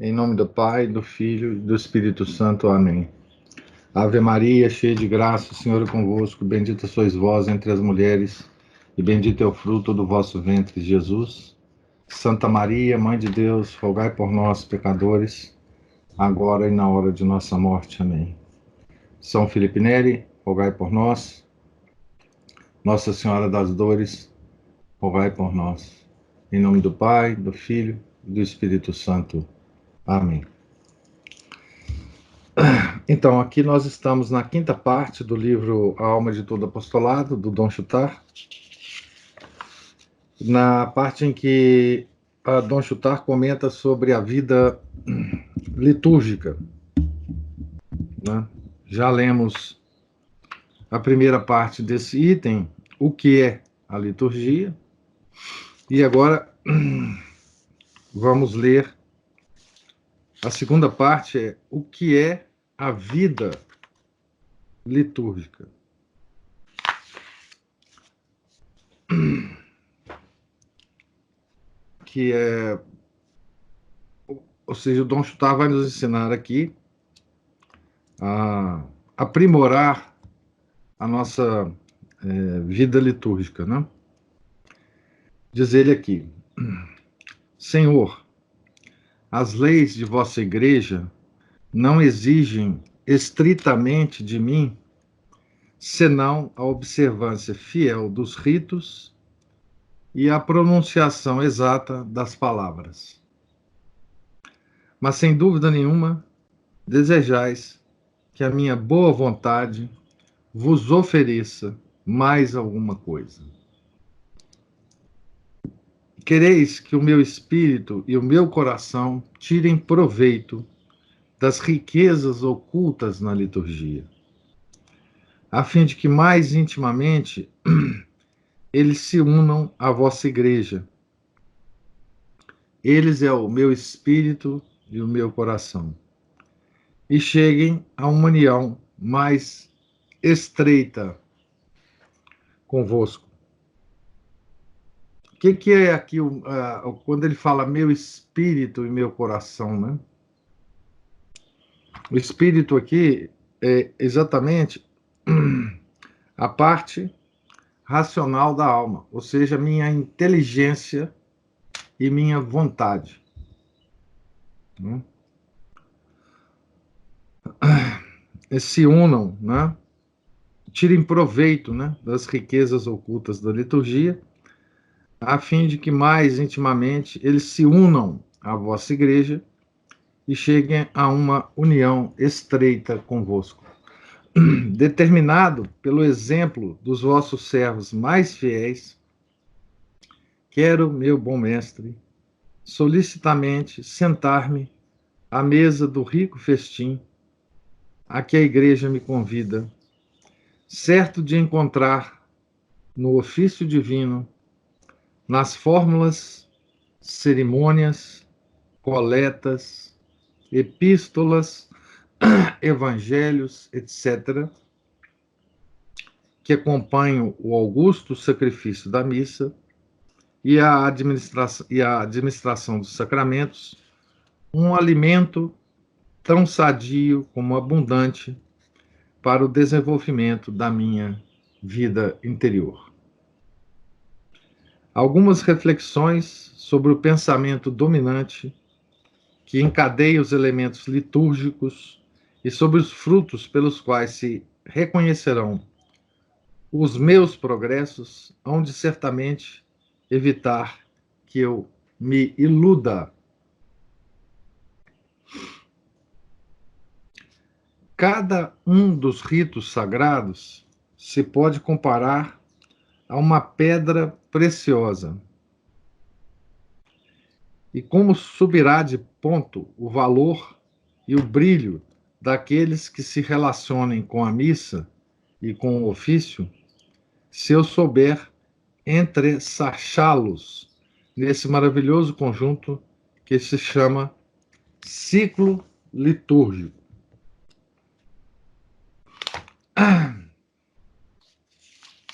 Em nome do Pai, do Filho e do Espírito Santo. Amém. Ave Maria, cheia de graça, o Senhor é convosco. Bendita sois vós entre as mulheres, e bendito é o fruto do vosso ventre, Jesus. Santa Maria, Mãe de Deus, rogai por nós, pecadores, agora e na hora de nossa morte. Amém. São Felipe Neri, rogai por nós. Nossa Senhora das Dores, rogai por nós. Em nome do Pai, do Filho e do Espírito Santo. Amém. Então, aqui nós estamos na quinta parte do livro A Alma de Todo Apostolado, do Dom Chutar, na parte em que Dom Chutar comenta sobre a vida litúrgica, né? Já lemos a primeira parte desse item, o que é a liturgia, e agora vamos ler a segunda parte, o que é a vida litúrgica. Que é, ou seja, o Dom Chutar vai nos ensinar aqui a aprimorar a nossa vida litúrgica, né? Diz ele aqui: Senhor, as leis de vossa igreja não exigem estritamente de mim senão a observância fiel dos ritos e a pronunciação exata das palavras. Mas, sem dúvida nenhuma, desejais que a minha boa vontade vos ofereça mais alguma coisa. Quereis que o meu espírito e o meu coração tirem proveito das riquezas ocultas na liturgia, a fim de que mais intimamente eles se unam à vossa igreja. Eles é o meu espírito e o meu coração, e cheguem a uma união mais estreita convosco. O que é aqui, quando ele fala meu espírito e meu coração, né? O espírito aqui é exatamente a parte racional da alma, ou seja, minha inteligência e minha vontade. Né? Se unam, né? Tirem proveito, né, das riquezas ocultas da liturgia, a fim de que mais intimamente eles se unam à vossa igreja e cheguem a uma união estreita convosco. Determinado pelo exemplo dos vossos servos mais fiéis, quero, meu bom mestre, solicitamente sentar-me à mesa do rico festim a que a igreja me convida, certo de encontrar no ofício divino, nas fórmulas, cerimônias, coletas, epístolas, evangelhos, etc., que acompanham o augusto sacrifício da missa e a administração dos sacramentos, um alimento tão sadio como abundante para o desenvolvimento da minha vida interior. Algumas reflexões sobre o pensamento dominante que encadeia os elementos litúrgicos e sobre os frutos pelos quais se reconhecerão os meus progressos, hão de certamente evitar que eu me iluda. Cada um dos ritos sagrados se pode comparar a uma pedra preciosa. E como subirá de ponto o valor e o brilho daqueles que se relacionem com a missa e com o ofício, se eu souber entressachá-los nesse maravilhoso conjunto que se chama ciclo litúrgico.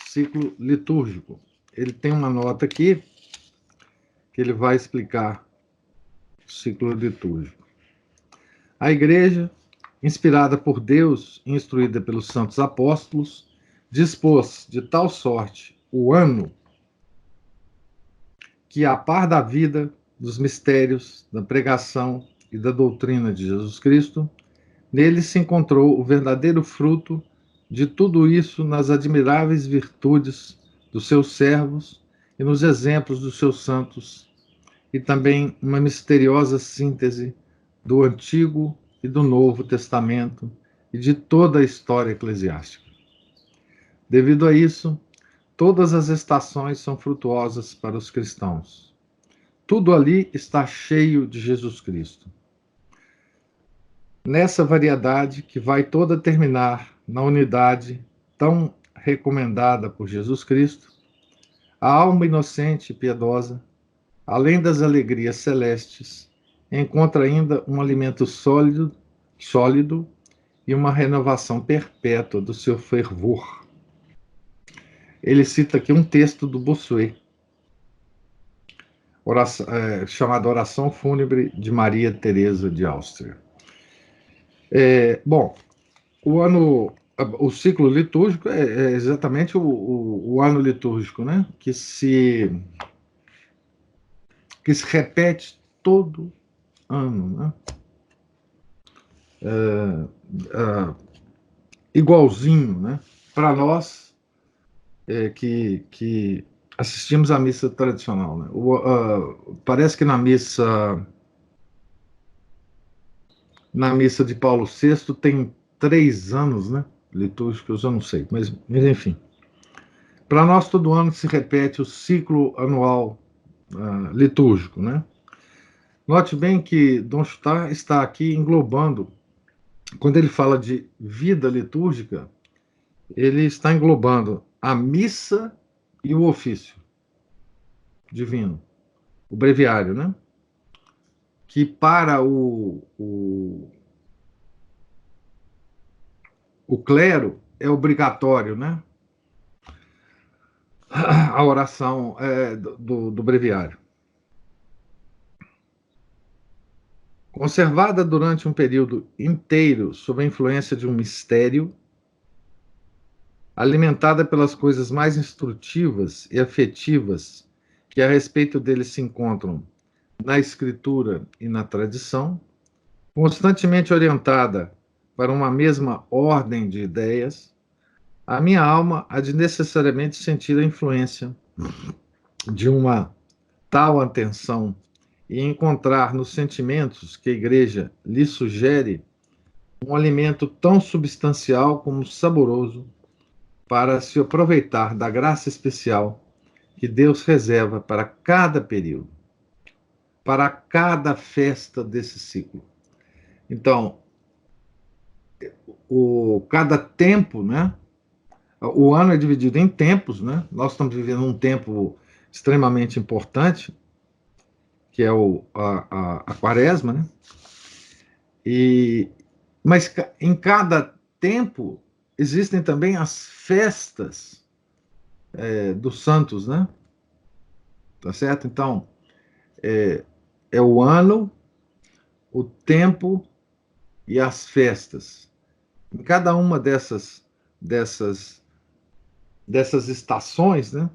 Ciclo litúrgico. Ele tem uma nota aqui que ele vai explicar o ciclo litúrgico. A igreja, inspirada por Deus e instruída pelos santos apóstolos, dispôs de tal sorte o ano que, a par da vida, dos mistérios, da pregação e da doutrina de Jesus Cristo, nele se encontrou o verdadeiro fruto de tudo isso nas admiráveis virtudes dos seus servos e nos exemplos dos seus santos, e também uma misteriosa síntese do Antigo e do Novo Testamento e de toda a história eclesiástica. Devido a isso, todas as estações são frutuosas para os cristãos. Tudo ali está cheio de Jesus Cristo. Nessa variedade que vai toda terminar na unidade tão recomendada por Jesus Cristo, a alma inocente e piedosa, além das alegrias celestes, encontra ainda um alimento sólido e uma renovação perpétua do seu fervor. Ele cita aqui um texto do Bossuet, chamado Oração Fúnebre de Maria Teresa de Áustria. Bom, o ciclo litúrgico é exatamente o ano litúrgico, né? Que se repete todo ano, né? Igualzinho, né? Para nós que assistimos à missa tradicional, né? Parece que na missa de Paulo VI tem 3 anos, né? Litúrgicos, eu não sei, mas enfim. Para nós, todo ano se repete o ciclo anual litúrgico, né? Note bem que Dom Chutar está aqui englobando, quando ele fala de vida litúrgica, ele está englobando a missa e o ofício divino, o breviário, né? Que para o clero é obrigatório, né? A oração do breviário. Conservada durante um período inteiro sob a influência de um mistério, alimentada pelas coisas mais instrutivas e afetivas que a respeito dele se encontram na escritura e na tradição, constantemente orientada para uma mesma ordem de ideias, a minha alma há de necessariamente sentir a influência de uma tal atenção e encontrar nos sentimentos que a Igreja lhe sugere um alimento tão substancial como saboroso para se aproveitar da graça especial que Deus reserva para cada período, para cada festa desse ciclo. Então, cada tempo, né? O ano é dividido em tempos, né? Nós estamos vivendo um tempo extremamente importante, que é a quaresma, né? Mas em cada tempo existem também as festas dos santos, né? Tá certo? Então, é o ano, o tempo e as festas. Em cada uma dessas estações, né?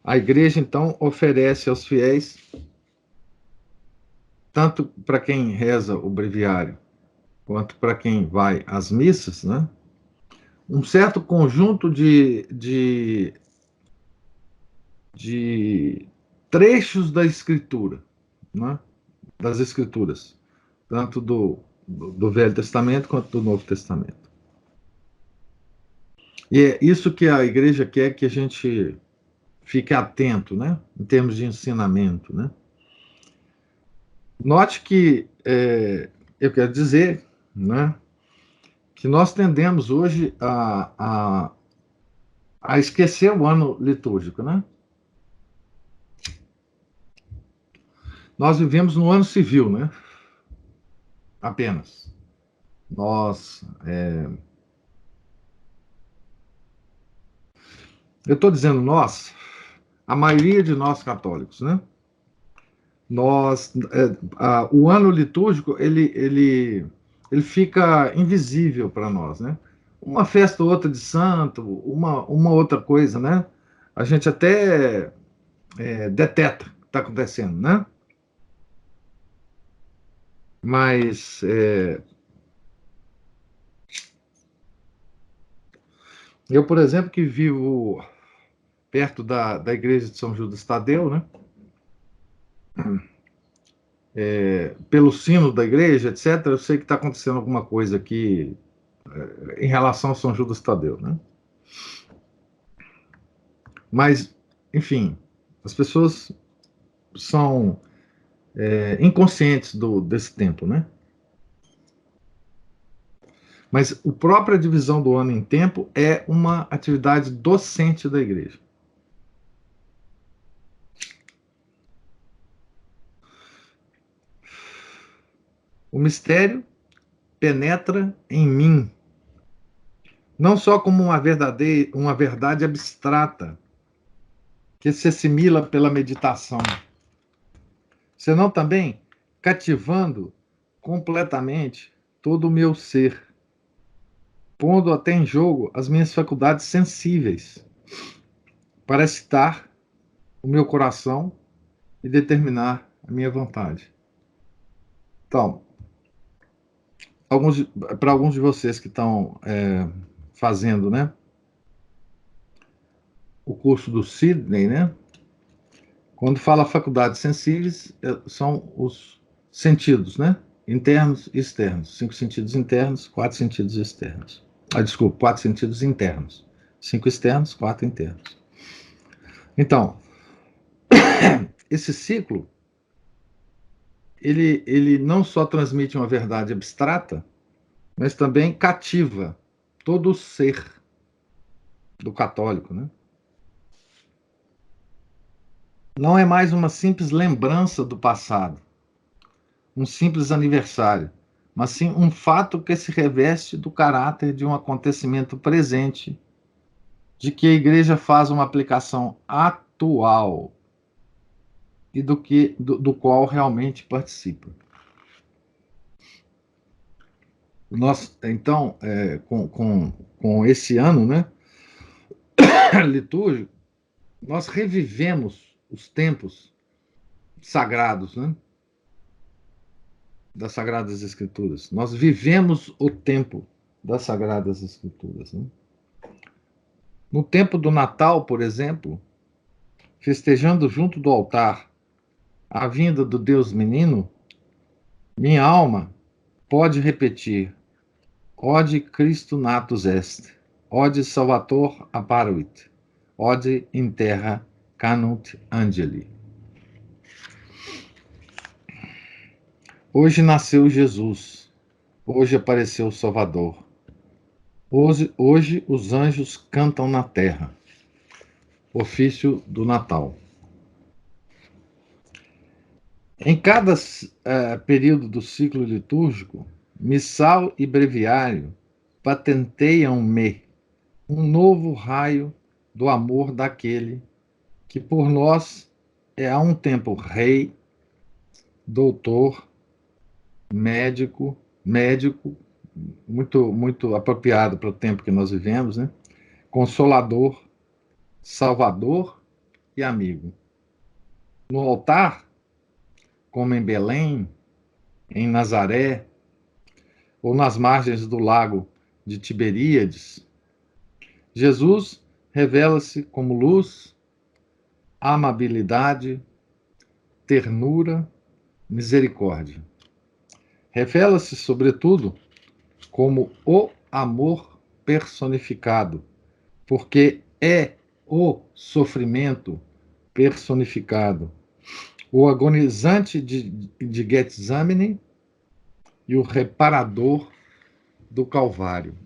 A igreja, então, oferece aos fiéis, tanto para quem reza o breviário, quanto para quem vai às missas, né? Um certo conjunto de trechos da escritura, né? Das escrituras, tanto do Velho Testamento quanto do Novo Testamento. E é isso que a igreja quer que a gente fique atento, né? Em termos de ensinamento, né? Note que eu quero dizer, né, que nós tendemos hoje a esquecer o ano litúrgico, né? Nós vivemos no ano civil, né? Apenas. Eu estou dizendo nós, a maioria de nós católicos, né? o ano litúrgico ele fica invisível para nós, né? Uma festa ou outra de santo, uma outra coisa, né? A gente até deteta o que está acontecendo, né? Mas eu, por exemplo, que vivo perto da igreja de São Judas Tadeu, né? Pelo sino da igreja, etc., eu sei que está acontecendo alguma coisa aqui em relação a São Judas Tadeu, né? Mas, enfim, as pessoas são inconscientes desse tempo, né? Mas a própria divisão do ano em tempo é uma atividade docente da igreja. O mistério penetra em mim, não só como uma verdade abstrata que se assimila pela meditação, senão também cativando completamente todo o meu ser, pondo até em jogo as minhas faculdades sensíveis para excitar o meu coração e determinar a minha vontade. Então, para alguns de vocês que estão fazendo, né, o curso do Sidney, né, quando fala faculdades sensíveis, são os sentidos, né, internos e externos. 5 sentidos internos, 4 sentidos externos. Desculpa, 4 sentidos internos. 5 externos, 4 internos. Então, esse ciclo, ele não só transmite uma verdade abstrata, mas também cativa todo o ser do católico, né? Não é mais uma simples lembrança do passado, um simples aniversário, mas sim um fato que se reveste do caráter de um acontecimento presente, de que a Igreja faz uma aplicação atual e do qual realmente participa. Nós, então, com esse ano, né, litúrgico, nós revivemos os tempos sagrados, né, das Sagradas Escrituras. Nós vivemos o tempo das Sagradas Escrituras. Né? No tempo do Natal, por exemplo, festejando junto do altar a vinda do Deus menino, minha alma pode repetir: Ode Christo natus est, ode Salvator apparuit, ode in terra canunt angeli. Hoje nasceu Jesus, hoje apareceu o Salvador. Hoje os anjos cantam na terra. Ofício do Natal. Em cada período do ciclo litúrgico, missal e breviário patenteiam-me um novo raio do amor daquele que por nós é a um tempo rei, doutor, médico, muito apropriado para o tempo que nós vivemos, né? Consolador, salvador e amigo. No altar, como em Belém, em Nazaré, ou nas margens do lago de Tiberíades, Jesus revela-se como luz, amabilidade, ternura, misericórdia. Revela-se, sobretudo, como o amor personificado, porque é o sofrimento personificado, o agonizante de Getsemane e o reparador do Calvário.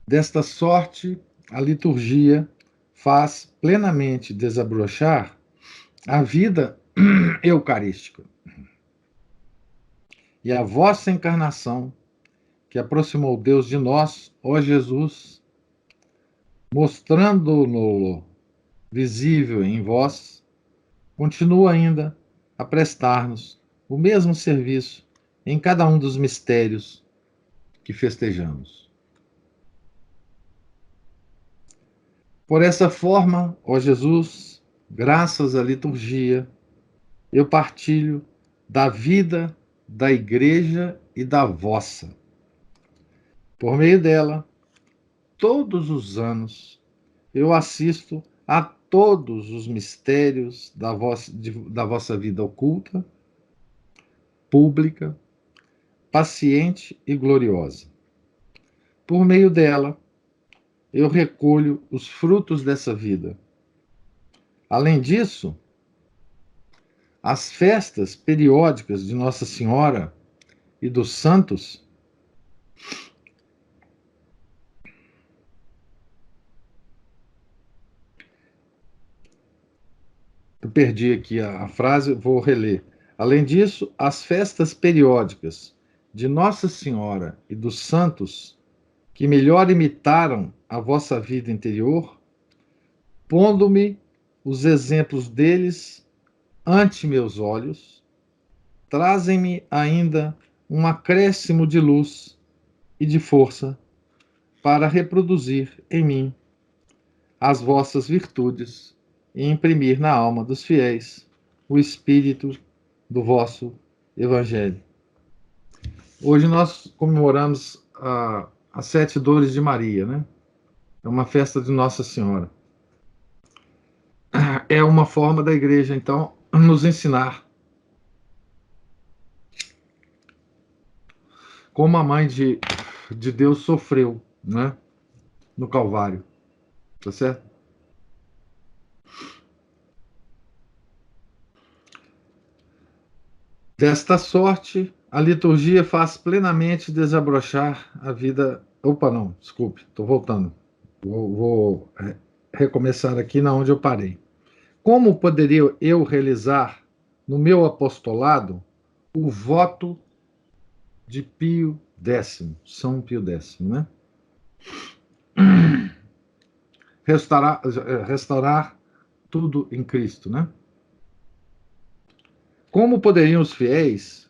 Desta sorte, a liturgia faz plenamente desabrochar a vida eucarística. E a vossa encarnação, que aproximou Deus de nós, ó Jesus, mostrando-no visível em vós, continua ainda a prestar-nos o mesmo serviço em cada um dos mistérios que festejamos. Por essa forma, ó Jesus, graças à liturgia, eu partilho da vida da Igreja e da vossa. Por meio dela, todos os anos, eu assisto a todos os mistérios da vossa vida oculta, pública, paciente e gloriosa. Por meio dela, eu recolho os frutos dessa vida. Além disso, as festas periódicas de Nossa Senhora e dos santos eu perdi aqui a frase, vou reler. Além disso, as festas periódicas de Nossa Senhora e dos santos que melhor imitaram a vossa vida interior, pondo-me os exemplos deles ante meus olhos, trazem-me ainda um acréscimo de luz e de força para reproduzir em mim as vossas virtudes e imprimir na alma dos fiéis o espírito do vosso Evangelho. Hoje nós comemoramos as 7 dores de Maria, né? É uma festa de Nossa Senhora. É uma forma da igreja, então, nos ensinar como a mãe de Deus sofreu, né? No Calvário. Tá certo? Desta sorte, a liturgia faz plenamente desabrochar a vida. Opa, não, desculpe, estou voltando. Vou recomeçar aqui na onde eu parei. Como poderia eu realizar no meu apostolado o voto de Pio X, São Pio X, né? Restaurar tudo em Cristo, né? Como poderiam os fiéis,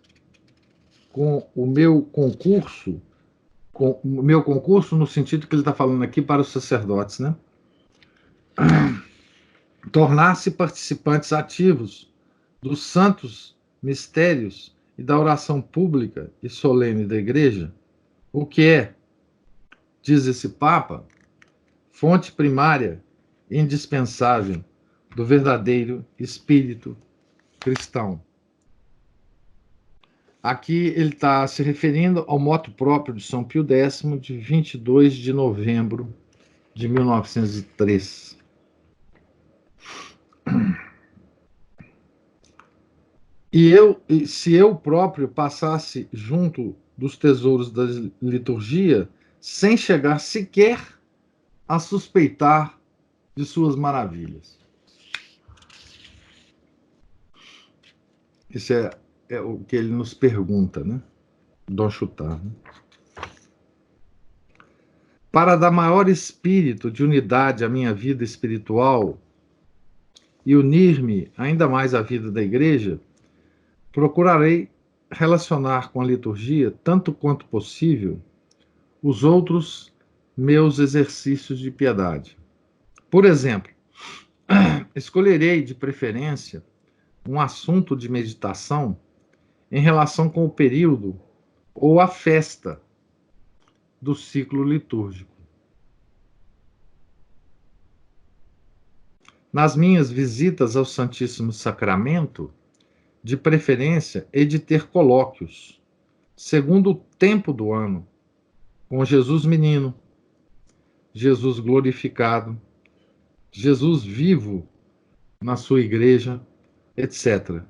com o meu concurso no sentido que ele está falando aqui para os sacerdotes, né? Tornar-se participantes ativos dos santos mistérios e da oração pública e solene da Igreja, o que é, diz esse Papa, fonte primária e indispensável do verdadeiro espírito cristão. Aqui ele está se referindo ao moto próprio de São Pio X, de 22 de novembro de 1903. Se eu próprio passasse junto dos tesouros da liturgia, sem chegar sequer a suspeitar de suas maravilhas. Isso é o que ele nos pergunta, né? Dom Chutar. Né? Para dar maior espírito de unidade à minha vida espiritual e unir-me ainda mais à vida da Igreja, procurarei relacionar com a liturgia, tanto quanto possível, os outros meus exercícios de piedade. Por exemplo, escolherei de preferência um assunto de meditação em relação com o período ou a festa do ciclo litúrgico. Nas minhas visitas ao Santíssimo Sacramento, de preferência, hei de ter colóquios, segundo o tempo do ano, com Jesus menino, Jesus glorificado, Jesus vivo na sua igreja, etc.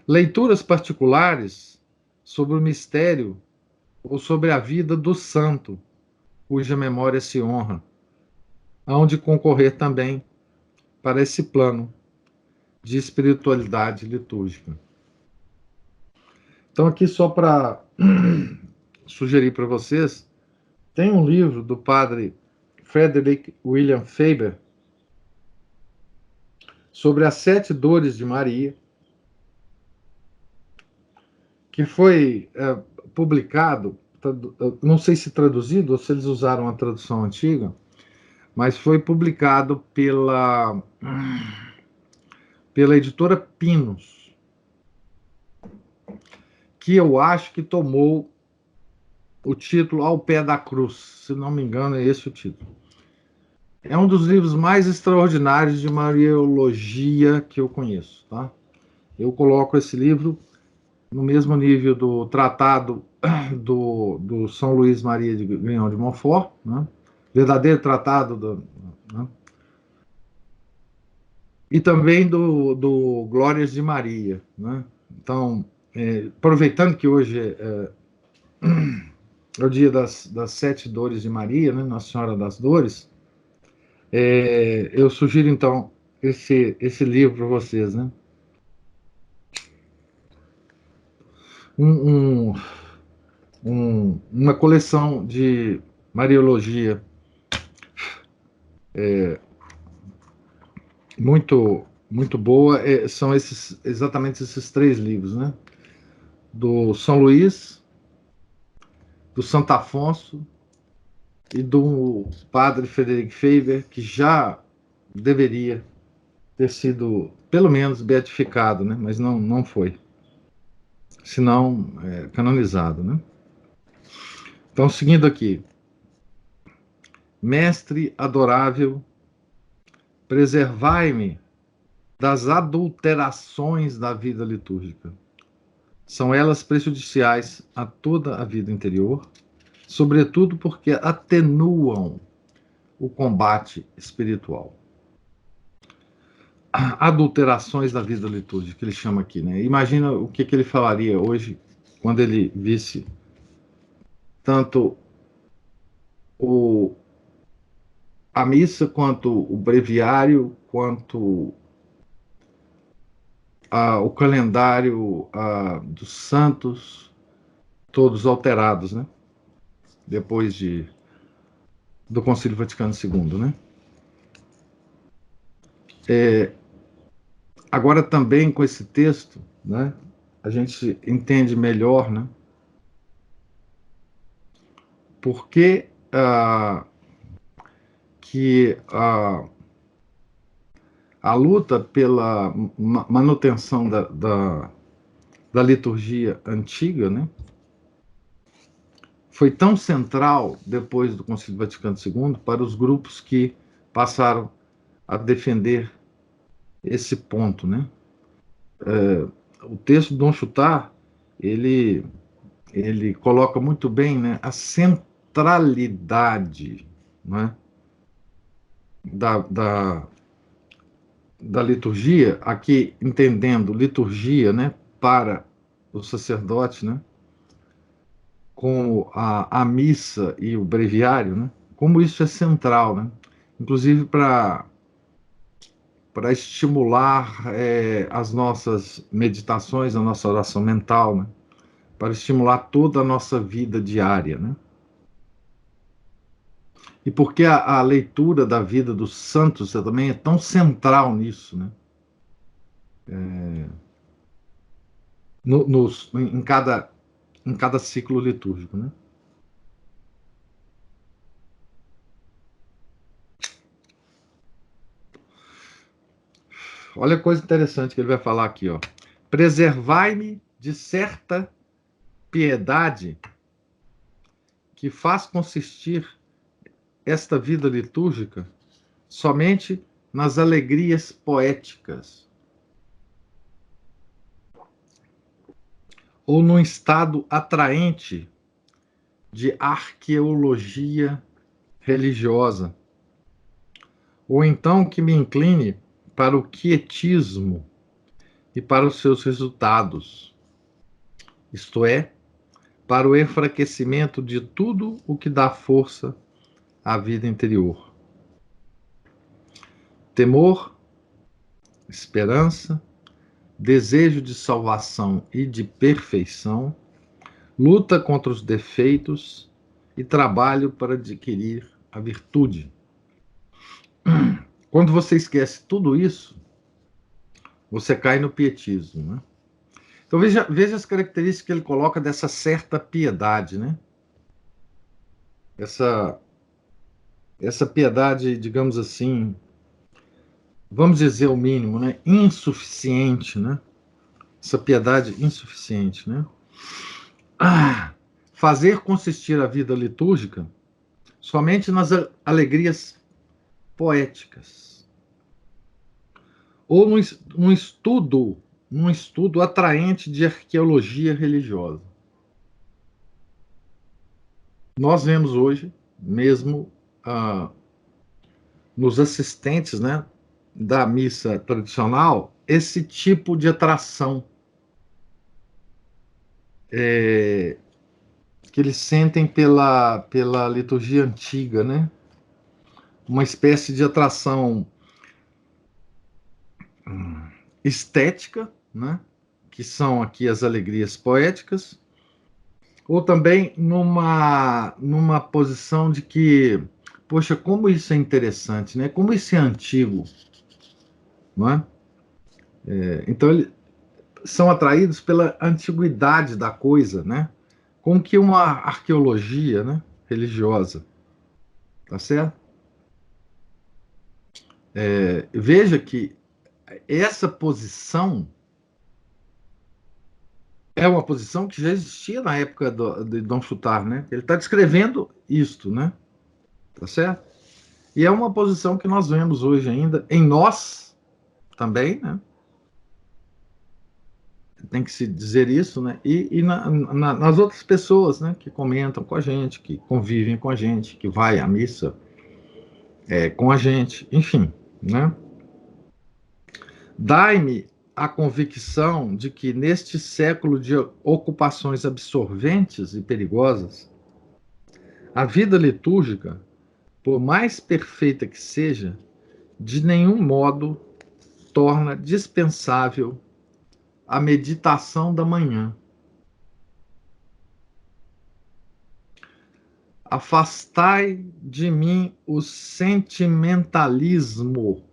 Leituras particulares sobre o mistério ou sobre a vida do santo, cuja memória se honra, hão de concorrer também para esse plano de espiritualidade litúrgica. Então, aqui só para sugerir para vocês, tem um livro do padre Frederick William Faber, sobre as 7 dores de Maria, que foi publicado, não sei se traduzido ou se eles usaram a tradução antiga, mas foi publicado pela editora Pinos, que eu acho que tomou o título Ao Pé da Cruz, se não me engano, é esse o título. É um dos livros mais extraordinários de Mariologia que eu conheço, tá? Eu coloco esse livro no mesmo nível do tratado do São Luís Maria de Grignion de Montfort, né? Verdadeiro tratado né? E também do Glórias de Maria, né? Então, aproveitando que hoje é o dia das 7 dores de Maria, né? Nossa Senhora das Dores, eu sugiro então esse livro para vocês, né? Um, uma coleção de Mariologia muito boa. São exatamente esses 3 livros, né? Do São Luís, do Santo Afonso e do padre Frederic Faber, que já deveria ter sido, pelo menos, beatificado, né? Mas não foi, senão canonizado, né? Então, seguindo aqui. Mestre adorável, preservai-me das adulterações da vida litúrgica. São elas prejudiciais a toda a vida interior, sobretudo porque atenuam o combate espiritual. Adulterações da vida litúrgica, ele chama aqui, né? Imagina o que ele falaria hoje quando ele visse tanto a missa, quanto o breviário, quanto o calendário dos santos, todos alterados, né? Depois do Concílio Vaticano II, né? Agora também com esse texto, né? A gente entende melhor, né? Por que que a luta pela manutenção da liturgia antiga, né? Foi tão central depois do Concílio Vaticano II para os grupos que passaram a defender esse ponto, né? O texto de Dom Chutar, ele coloca muito bem, né, a centralidade, né, da liturgia, aqui entendendo liturgia, né, para o sacerdote, né, como a missa e o breviário, né, como isso é central, né, inclusive para estimular as nossas meditações, a nossa oração mental, né? Para estimular toda a nossa vida diária, né? E porque a leitura da vida dos santos também é tão central nisso, né? Em cada ciclo litúrgico, né? Olha a coisa interessante que ele vai falar aqui, ó. Preservai-me de certa piedade que faz consistir esta vida litúrgica somente nas alegrias poéticas ou num estado atraente de arqueologia religiosa, ou então que me incline para o quietismo e para os seus resultados, isto é, para o enfraquecimento de tudo o que dá força à vida interior. Temor, esperança, desejo de salvação e de perfeição, luta contra os defeitos e trabalho para adquirir a virtude. Quando você esquece tudo isso, você cai no pietismo, né? Então veja as características que ele coloca dessa certa piedade, né? Essa piedade, digamos assim, vamos dizer o mínimo, né? Insuficiente, né? Essa piedade insuficiente, né? Fazer consistir a vida litúrgica somente nas alegrias poéticas ou num estudo atraente de arqueologia religiosa. Nós vemos hoje, mesmo nos assistentes, né, da missa tradicional, esse tipo de atração que eles sentem pela liturgia antiga, né? Uma espécie de atração estética, né? Que são aqui as alegrias poéticas, ou também numa posição de que, poxa, como isso é interessante, né? Como isso é antigo, não é? Então, eles são atraídos pela antiguidade da coisa, né? Como que uma arqueologia, né, religiosa, tá certo? Veja que essa posição é uma posição que já existia na época de Dom Chutar, né? Ele está descrevendo isto, né? Tá certo? E é uma posição que nós vemos hoje ainda em nós também, né? Tem que se dizer isso, né? E nas outras pessoas, né? Que comentam com a gente, que convivem com a gente, que vai à missa com a gente, enfim, né? Dai-me a convicção de que neste século de ocupações absorventes e perigosas, a vida litúrgica, por mais perfeita que seja, de nenhum modo torna dispensável a meditação da manhã. Afastai de mim o sentimentalismo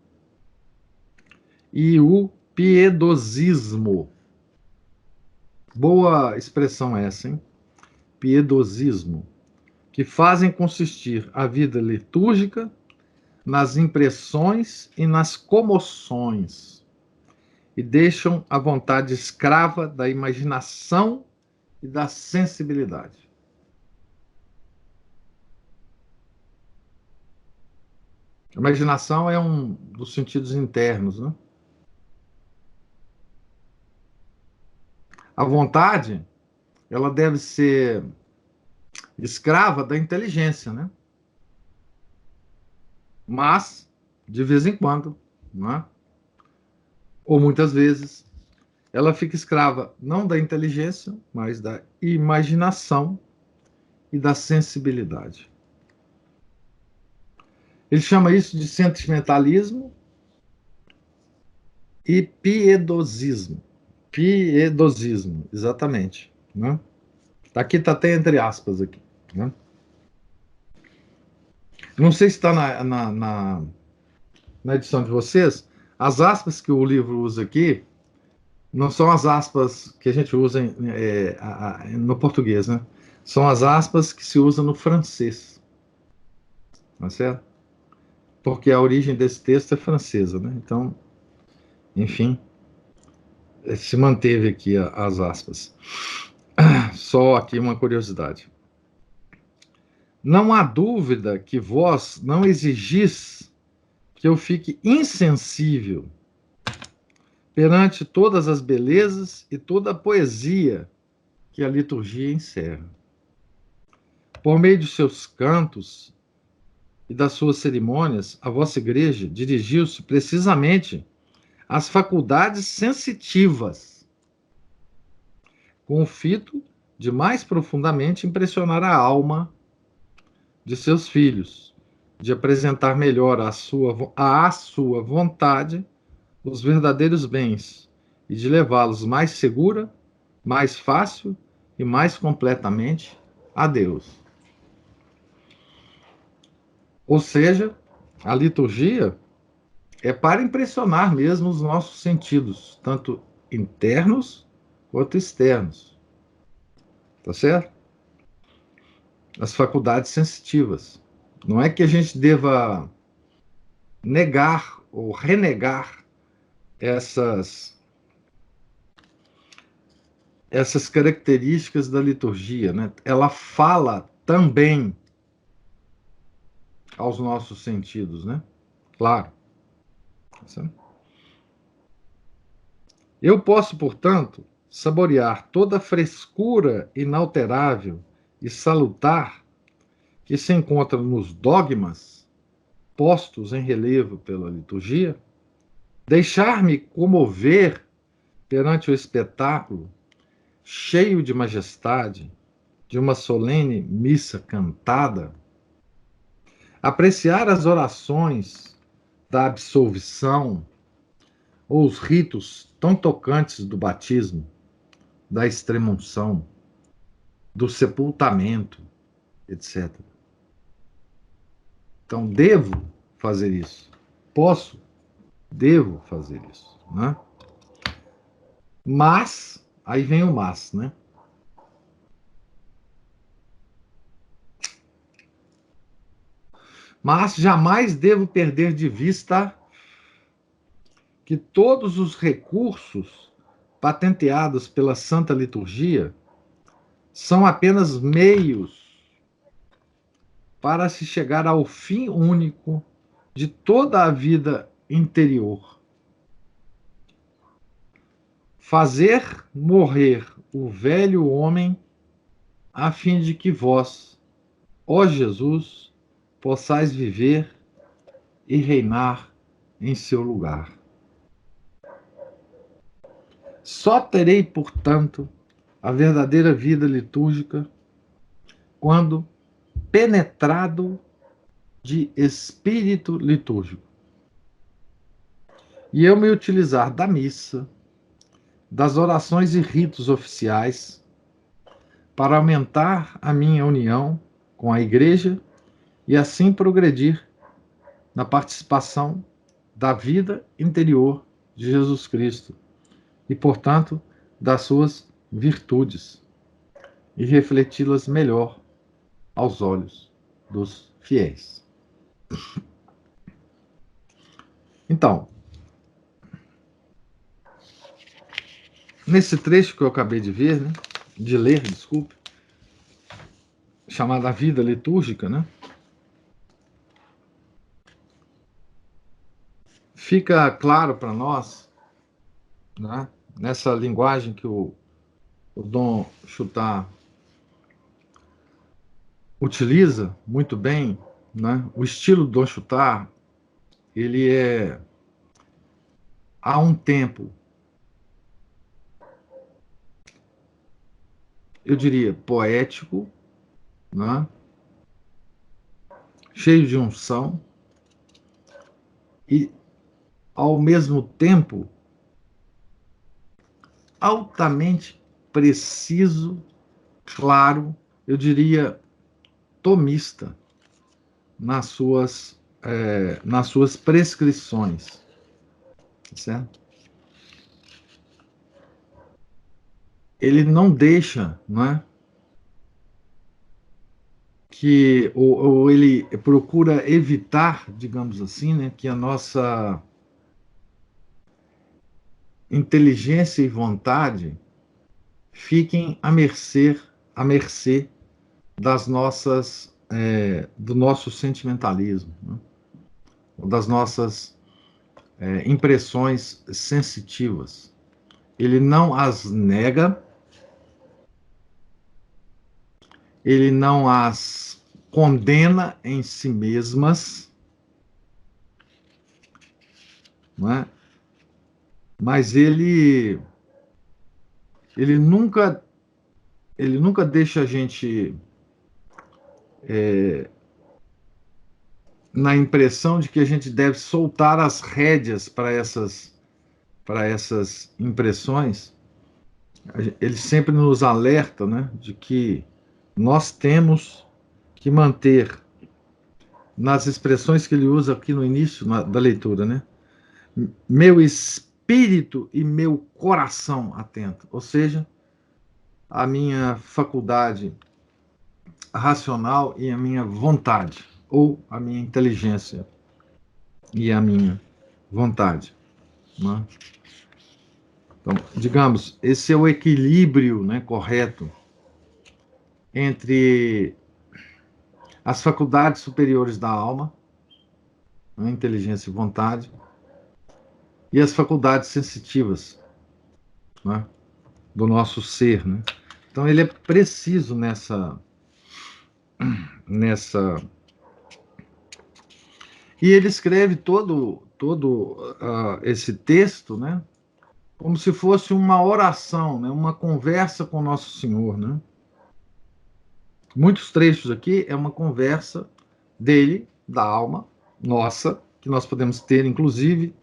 e o piedosismo. Boa expressão essa, hein? Piedosismo, que fazem consistir a vida litúrgica nas impressões e nas comoções, e deixam a vontade escrava da imaginação e da sensibilidade. A imaginação é um dos sentidos internos, né? A vontade, ela deve ser escrava da inteligência, né? Mas, de vez em quando, não é? Ou muitas vezes, ela fica escrava não da inteligência, mas da imaginação e da sensibilidade. Ele chama isso de sentimentalismo e piedosismo. Piedosismo, exatamente. Né? Aqui está até entre aspas aqui. Né? Não sei se está na edição de vocês. As aspas que o livro usa aqui não são as aspas que a gente usa no português, né? São as aspas que se usam no francês. Tá certo? Porque a origem desse texto é francesa, né? Então, enfim, se manteve aqui as aspas. Só aqui uma curiosidade. Não há dúvida que vós não exigis que eu fique insensível perante todas as belezas e toda a poesia que a liturgia encerra. Por meio de seus cantos e das suas cerimônias, a vossa igreja dirigiu-se precisamente às faculdades sensitivas, com o fito de mais profundamente impressionar a alma de seus filhos, de apresentar melhor à sua vontade os verdadeiros bens e de levá-los mais segura, mais fácil e mais completamente a Deus. Ou seja, a liturgia é para impressionar mesmo os nossos sentidos, tanto internos quanto externos, tá certo? As faculdades sensitivas. Não é que a gente deva negar ou renegar essas essas características da liturgia, né? Ela fala também aos nossos sentidos, né? Claro. Eu posso, portanto, saborear toda a frescura inalterável e salutar que se encontra nos dogmas postos em relevo pela liturgia, deixar-me comover perante o espetáculo cheio de majestade de uma solene missa cantada, apreciar as orações da absolvição ou os ritos tão tocantes do batismo, da extrema-unção, do sepultamento, etc. Então, devo fazer isso. Posso, devo fazer isso, né? Mas, aí vem o mas, né? Mas jamais devo perder de vista que todos os recursos patenteados pela Santa Liturgia são apenas meios para se chegar ao fim único de toda a vida interior. Fazer morrer o velho homem, a fim de que vós, ó Jesus, possais viver e reinar em seu lugar. Só terei, portanto, a verdadeira vida litúrgica quando penetrado de espírito litúrgico. E eu me utilizar da missa, das orações e ritos oficiais, para aumentar a minha união com a Igreja e assim progredir na participação da vida interior de Jesus Cristo e, portanto, das suas virtudes e refleti-las melhor aos olhos dos fiéis. Então, nesse trecho que eu acabei de ver, né, de ler, desculpe, chamada Vida Litúrgica, né, fica claro para nós, né, nessa linguagem que o Dom Chutar utiliza muito bem, né, o estilo do Dom Chutar, ele é, há um tempo, eu diria, poético, né, cheio de unção e, ao mesmo tempo, altamente preciso, claro, eu diria tomista nas suas prescrições, certo? Ele não deixa, não é, que ou ele procura evitar, digamos assim, né, que a nossa inteligência e vontade fiquem à mercê das nossas do nosso sentimentalismo, né? Das nossas impressões sensitivas. Ele não as nega, ele não as condena em si mesmas, não é? Mas ele nunca deixa a gente na impressão de que a gente deve soltar as rédeas para essas impressões. Ele sempre nos alerta, né, de que nós temos que manter, nas expressões que ele usa aqui no início da leitura, né, meu espírito e meu coração atento, ou seja, a minha faculdade racional e a minha vontade, ou a minha inteligência e a minha vontade. Né? Então, digamos, esse é o equilíbrio, né, correto entre as faculdades superiores da alma, né, inteligência e vontade, e as faculdades sensitivas, né, do nosso ser. Né? Então, ele é preciso nessa. E ele escreve todo esse texto, né, como se fosse uma oração, né, uma conversa com Nosso Senhor. Né? Muitos trechos aqui é uma conversa dele, da alma nossa, que nós podemos ter, inclusive,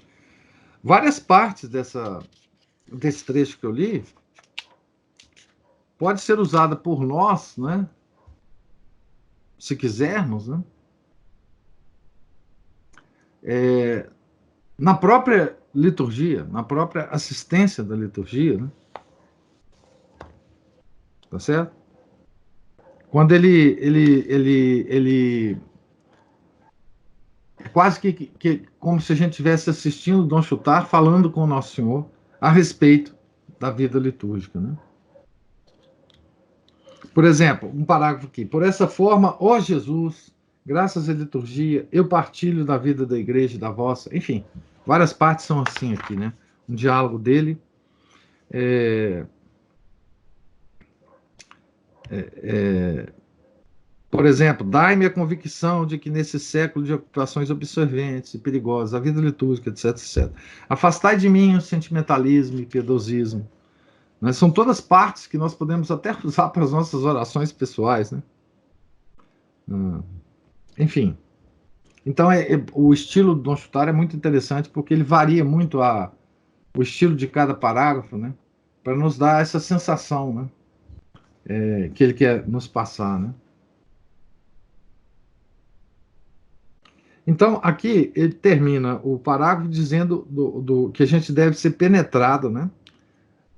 várias partes desse trecho que eu li, pode ser usada por nós, né, se quisermos, né, na própria liturgia, na própria assistência da liturgia, né, tá certo? Quando ele é quase que como se a gente estivesse assistindo Dom Chutar falando com o Nosso Senhor a respeito da vida litúrgica, né? Por exemplo, um parágrafo aqui. Por essa forma, ó Jesus, graças à liturgia, eu partilho da vida da igreja e da vossa. Enfim, várias partes são assim aqui, né? Um diálogo dele. É, por exemplo, dai-me a convicção de que nesse século de ocupações absorventes e perigosas, a vida litúrgica, etc, etc. Afastai de mim o sentimentalismo e piedosismo. Né? São todas partes que nós podemos até usar para as nossas orações pessoais, né? Enfim. Então, o estilo do Dom Chutar é muito interessante porque ele varia muito o estilo de cada parágrafo, né? Para nos dar essa sensação, né? Que ele quer nos passar, né? Então, aqui ele termina o parágrafo dizendo que a gente deve ser penetrado, né?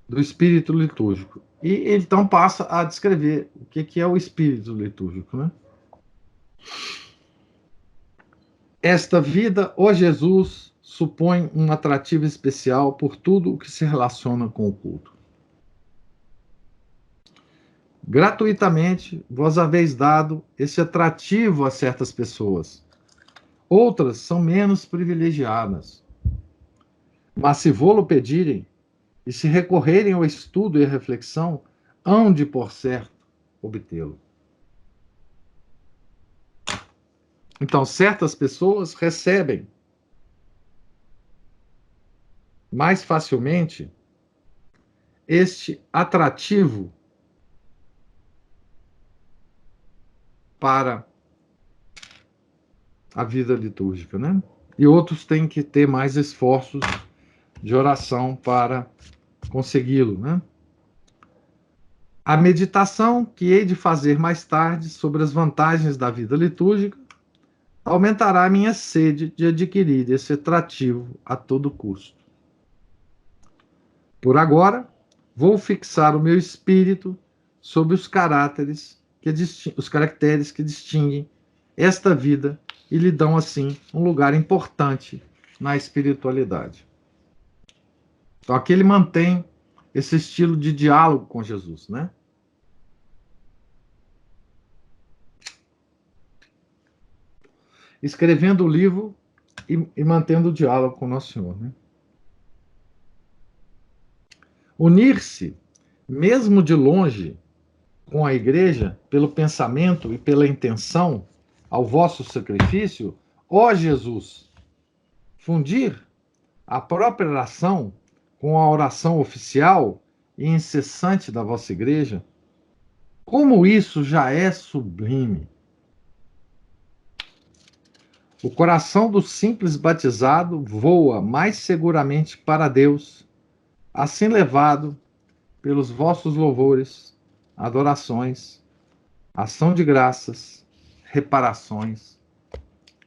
Do espírito litúrgico. E ele então passa a descrever o que é o espírito litúrgico, né? Esta vida, ó Jesus, supõe um atrativo especial por tudo o que se relaciona com o culto. Gratuitamente vós haveis dado esse atrativo a certas pessoas. Outras são menos privilegiadas. Mas se vô-lo pedirem e se recorrerem ao estudo e à reflexão, hão de, por certo, obtê-lo. Então, certas pessoas recebem mais facilmente este atrativo para a vida litúrgica, né? E outros têm que ter mais esforços de oração para consegui-lo, né? A meditação que hei de fazer mais tarde sobre as vantagens da vida litúrgica aumentará a minha sede de adquirir esse atrativo a todo custo. Por agora, vou fixar o meu espírito sobre os caracteres que distinguem esta vida e lhe dão, assim, um lugar importante na espiritualidade. Então, aqui ele mantém esse estilo de diálogo com Jesus, né? Escrevendo o livro e mantendo o diálogo com Nosso Senhor, né? Unir-se, mesmo de longe, com a igreja, pelo pensamento e pela intenção, ao vosso sacrifício, ó Jesus, fundir a própria oração com a oração oficial e incessante da vossa igreja, como isso já é sublime. O coração do simples batizado voa mais seguramente para Deus, assim levado pelos vossos louvores, adorações, ação de graças, reparações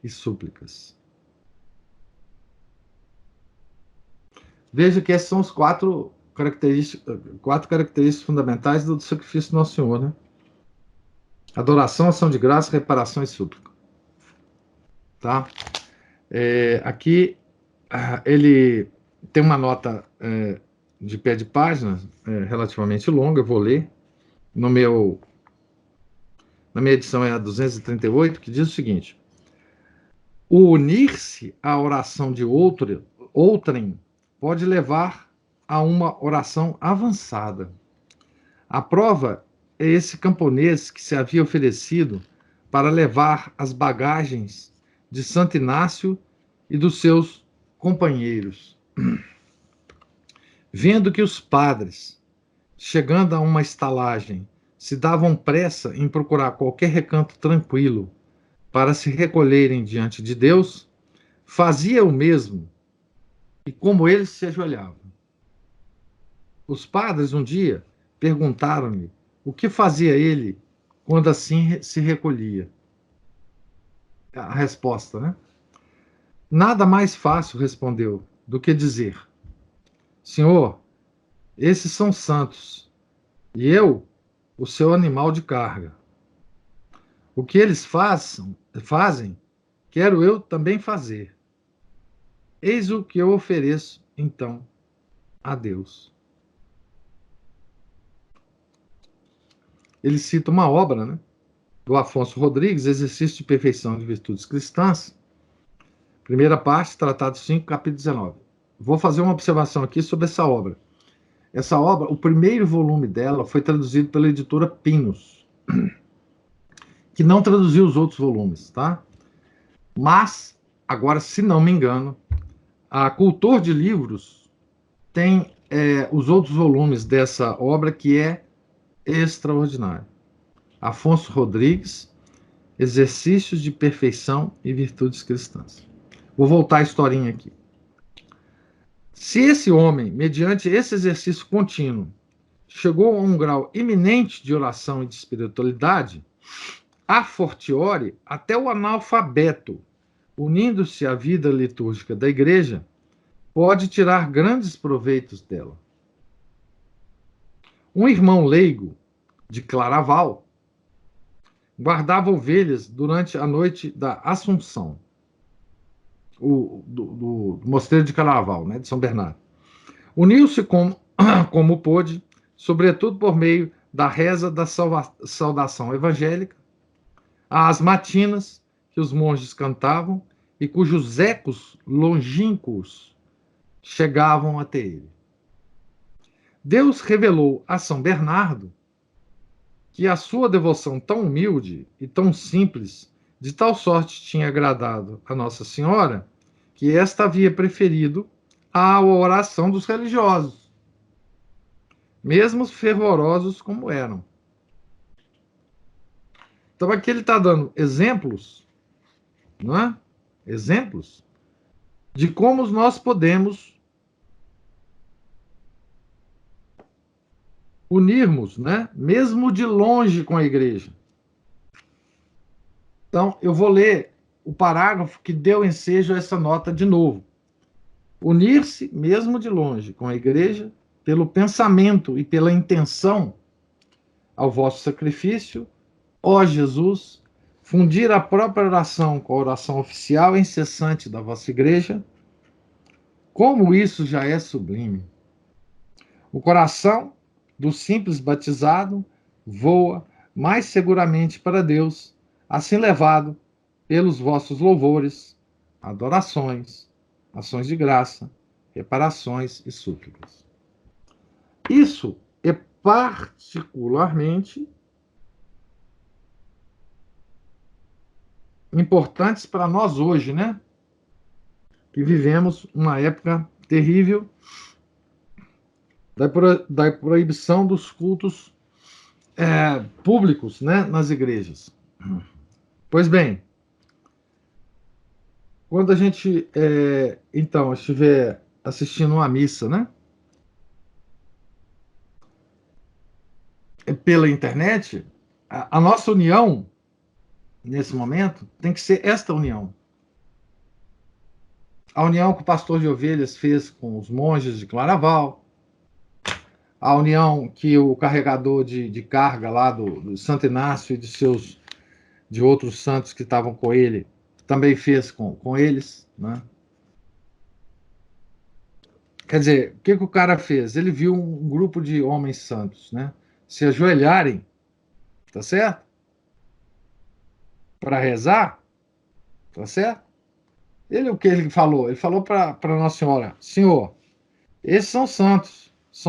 e súplicas. Veja que essas são os quatro características fundamentais do sacrifício do Nosso Senhor, né? Adoração, ação de graça, reparação e súplica. Tá? Aqui ele tem uma nota de pé de página relativamente longa, eu vou ler. Na minha edição é a 238, que diz o seguinte: o unir-se à oração de outrem pode levar a uma oração avançada. A prova é esse camponês que se havia oferecido para levar as bagagens de Santo Inácio e dos seus companheiros. Vendo que os padres, chegando a uma estalagem, se davam pressa em procurar qualquer recanto tranquilo para se recolherem diante de Deus, fazia o mesmo e como eles se ajoelhavam. Os padres um dia perguntaram-lhe o que fazia ele quando assim se recolhia. A resposta, né? Nada mais fácil, respondeu, do que dizer: Senhor, esses são santos, e eu, o seu animal de carga. O que eles fazem, quero eu também fazer. Eis o que eu ofereço, então, a Deus. Ele cita uma obra, né, do Afonso Rodrigues, Exercício de Perfeição de Virtudes Cristãs, primeira parte, Tratado 5, capítulo 19. Vou fazer uma observação aqui sobre essa obra. Essa obra, o primeiro volume dela foi traduzido pela editora Pinos, que não traduziu os outros volumes, tá? Mas, agora, se não me engano, a Cultor de Livros tem os outros volumes dessa obra, que é extraordinário. Afonso Rodrigues, Exercícios de Perfeição e Virtudes Cristãs. Vou voltar a historinha aqui. Se esse homem, mediante esse exercício contínuo, chegou a um grau iminente de oração e de espiritualidade, a fortiori, até o analfabeto, unindo-se à vida litúrgica da igreja, pode tirar grandes proveitos dela. Um irmão leigo de Claraval guardava ovelhas durante a noite da Assunção, do Mosteiro de Claraval, né, de São Bernardo. Uniu-se como pôde, sobretudo por meio da reza da saudação evangélica, às matinas que os monges cantavam e cujos ecos longínquos chegavam até ele. Deus revelou a São Bernardo que a sua devoção tão humilde e tão simples, de tal sorte tinha agradado a Nossa Senhora, que esta havia preferido à oração dos religiosos, mesmo fervorosos como eram. Então aqui ele está dando exemplos, não é? Exemplos de como nós podemos unirmos, né? Mesmo de longe com a igreja. Então, eu vou ler o parágrafo que deu ensejo a essa nota de novo. Unir-se, mesmo de longe, com a igreja, pelo pensamento e pela intenção ao vosso sacrifício, ó Jesus, fundir a própria oração com a oração oficial e incessante da vossa igreja, como isso já é sublime. O coração do simples batizado voa mais seguramente para Deus, assim levado pelos vossos louvores, adorações, ações de graça, reparações e súplicas. Isso é particularmente importante para nós hoje, né? Que vivemos uma época terrível da proibição dos cultos públicos, né, nas igrejas. Pois bem, quando a gente, então, estiver assistindo uma missa, né, pela internet, a nossa união, nesse momento, tem que ser esta união. a união que o pastor de ovelhas fez com os monges de Claraval, a união que o carregador de carga lá do Santo Inácio e de outros santos que estavam com ele também fez com eles, né? Quer dizer, o que o cara fez? Ele viu um grupo de homens santos, né, se ajoelharem, tá certo? Para rezar, tá certo? O que ele falou? Ele falou para Nossa Senhora: Senhor, esses são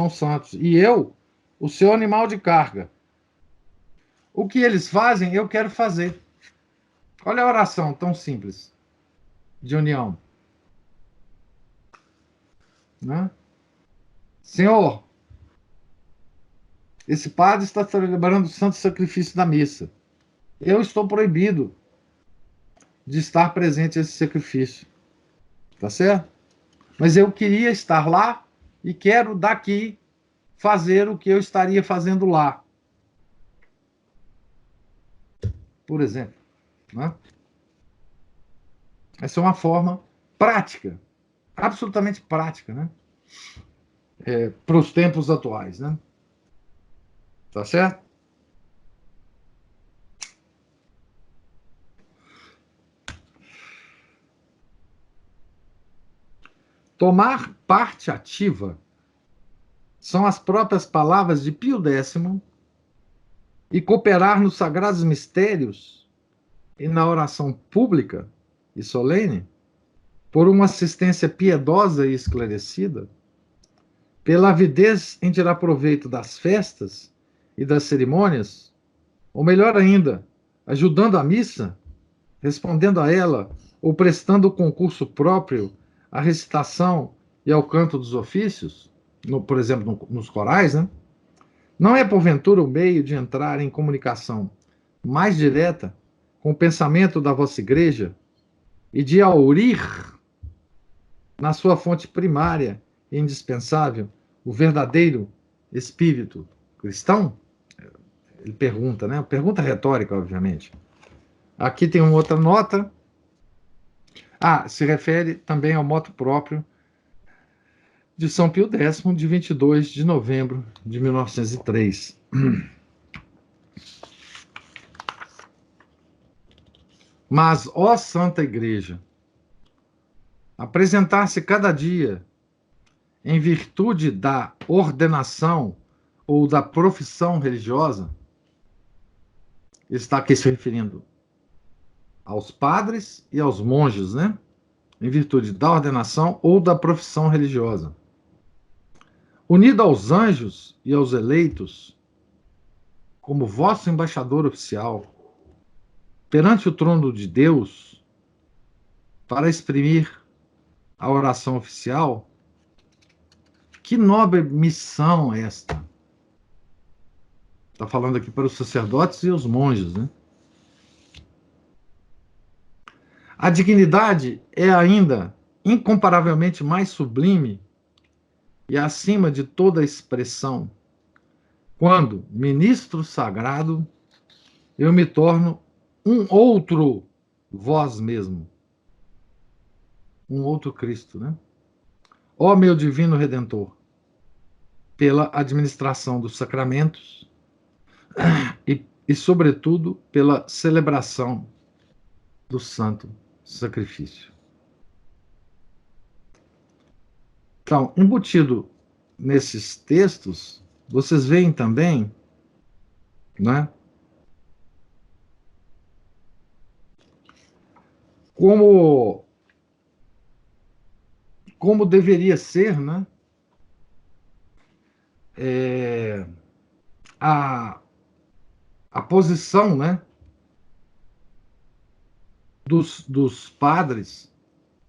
santos, e eu, o seu animal de carga. O que eles fazem, eu quero fazer. Olha a oração tão simples de união, né? Senhor, esse padre está celebrando o santo sacrifício da missa. Eu estou proibido de estar presente nesse sacrifício, tá certo? Mas eu queria estar lá e quero daqui fazer o que eu estaria fazendo lá, por exemplo, né? Essa é uma forma prática, absolutamente prática, né? Para os tempos atuais, né? Tá certo? Tomar parte ativa são as próprias palavras de Pio X e cooperar nos sagrados mistérios e na oração pública e solene por uma assistência piedosa e esclarecida, pela avidez em tirar proveito das festas e das cerimônias, ou melhor ainda, ajudando a missa, respondendo a ela ou prestando o concurso próprio à recitação e ao canto dos ofícios, por exemplo, nos corais, né? Não é, porventura, o meio de entrar em comunicação mais direta com o pensamento da vossa igreja e de aurir na sua fonte primária e indispensável o verdadeiro espírito cristão? Ele pergunta, né? Pergunta retórica, obviamente. Aqui tem uma outra nota. Se refere também ao moto próprio de São Pio X, de 22 de novembro de 1903. Mas, ó Santa Igreja, apresentar-se cada dia em virtude da ordenação ou da profissão religiosa, está aqui se referindo aos padres e aos monges, né? Em virtude da ordenação ou da profissão religiosa. Unido aos anjos e aos eleitos, como vosso embaixador oficial, perante o trono de Deus, para exprimir a oração oficial, que nobre missão é esta? Está falando aqui para os sacerdotes e os monges, né? A dignidade é ainda incomparavelmente mais sublime e acima de toda expressão, quando, ministro sagrado, eu me torno um outro vós mesmo, um outro Cristo, né? Ó meu divino Redentor, pela administração dos sacramentos sobretudo, pela celebração do santo sacrifício. Então, embutido nesses textos, vocês veem também, né, como deveria ser, né, a posição, né, dos padres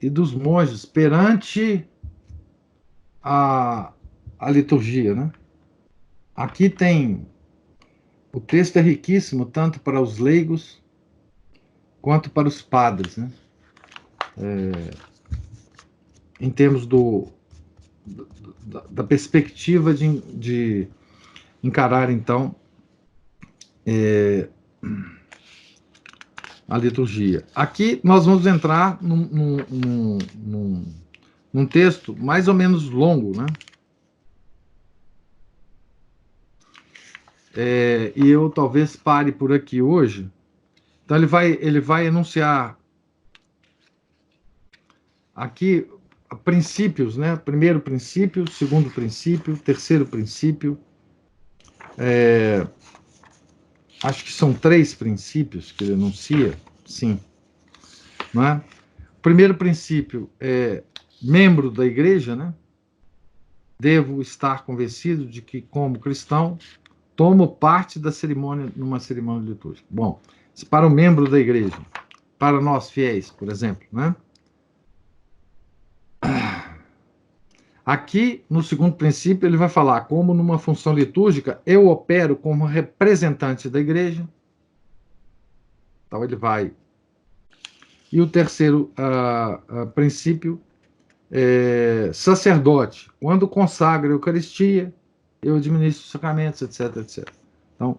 e dos monges perante a liturgia, né? Aqui tem, o texto é riquíssimo, tanto para os leigos quanto para os padres, né? Em termos da perspectiva de encarar, então, a liturgia. Aqui nós vamos entrar num texto mais ou menos longo, né? E eu talvez pare por aqui hoje. Então ele vai enunciar aqui princípios, né? Primeiro princípio, segundo princípio, terceiro princípio. Acho que são 3 princípios que ele enuncia, sim. Não é? O primeiro princípio é membro da igreja, né? Devo estar convencido de que, como cristão, tomo parte da cerimônia, numa cerimônia litúrgica. Bom, para o membro da igreja, para nós fiéis, por exemplo, né? Aqui, no segundo princípio, ele vai falar como numa função litúrgica eu opero como representante da igreja. Então ele vai. E o terceiro princípio é sacerdote. Quando consagra a Eucaristia, eu administro os sacramentos, etc, etc. Então,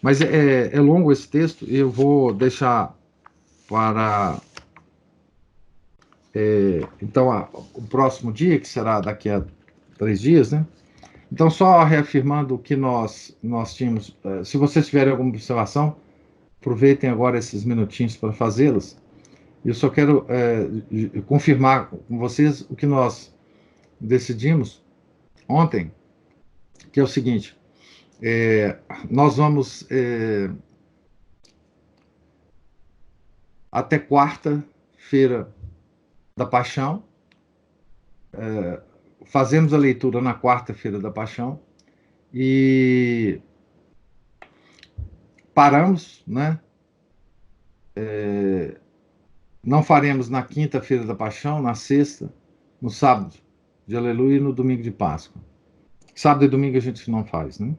mas é longo esse texto e eu vou deixar para então o próximo dia, que será daqui a 3 dias, né? Então, só reafirmando o que nós tínhamos, se vocês tiverem alguma observação, aproveitem agora esses minutinhos para fazê-las. Eu só quero confirmar com vocês o que nós decidimos ontem, que é o seguinte: nós vamos até quarta-feira da Paixão, fazemos a leitura na quarta-feira da Paixão e paramos, né? Não faremos na quinta-feira da Paixão, na sexta, no sábado de Aleluia e no domingo de Páscoa. Sábado e domingo a gente não faz, né?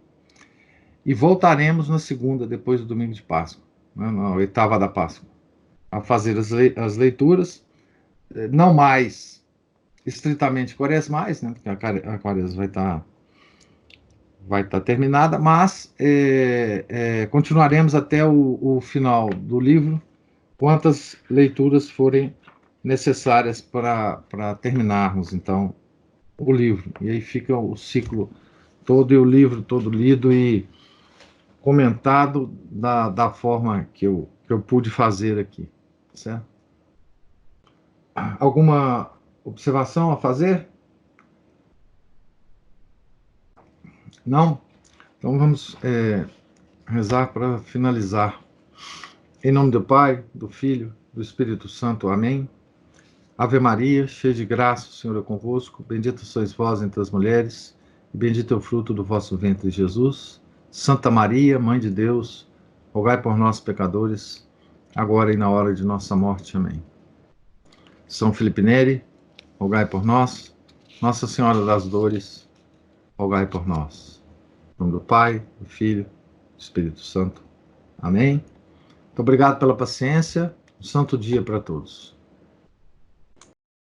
E voltaremos na segunda, depois do domingo de Páscoa, né? Na oitava da Páscoa, a fazer as leituras, não mais estritamente quaresmais, né? Porque a quaresma vai estar terminada, mas continuaremos até o final do livro, quantas leituras forem necessárias para terminarmos, então, o livro. E aí fica o ciclo todo e o livro todo lido e comentado da forma que eu pude fazer aqui, certo? Alguma observação a fazer? Não? Então vamos rezar para finalizar. Em nome do Pai, do Filho, do Espírito Santo. Amém. Ave Maria, cheia de graça, o Senhor é convosco. Bendita sois vós entre as mulheres, e bendito é o fruto do vosso ventre, Jesus. Santa Maria, Mãe de Deus, rogai por nós, pecadores, agora e na hora de nossa morte. Amém. São Felipe Neri, rogai por nós. Nossa Senhora das Dores, rogai por nós. Em nome do Pai, do Filho, do Espírito Santo. Amém. Muito obrigado pela paciência. Um santo dia para todos.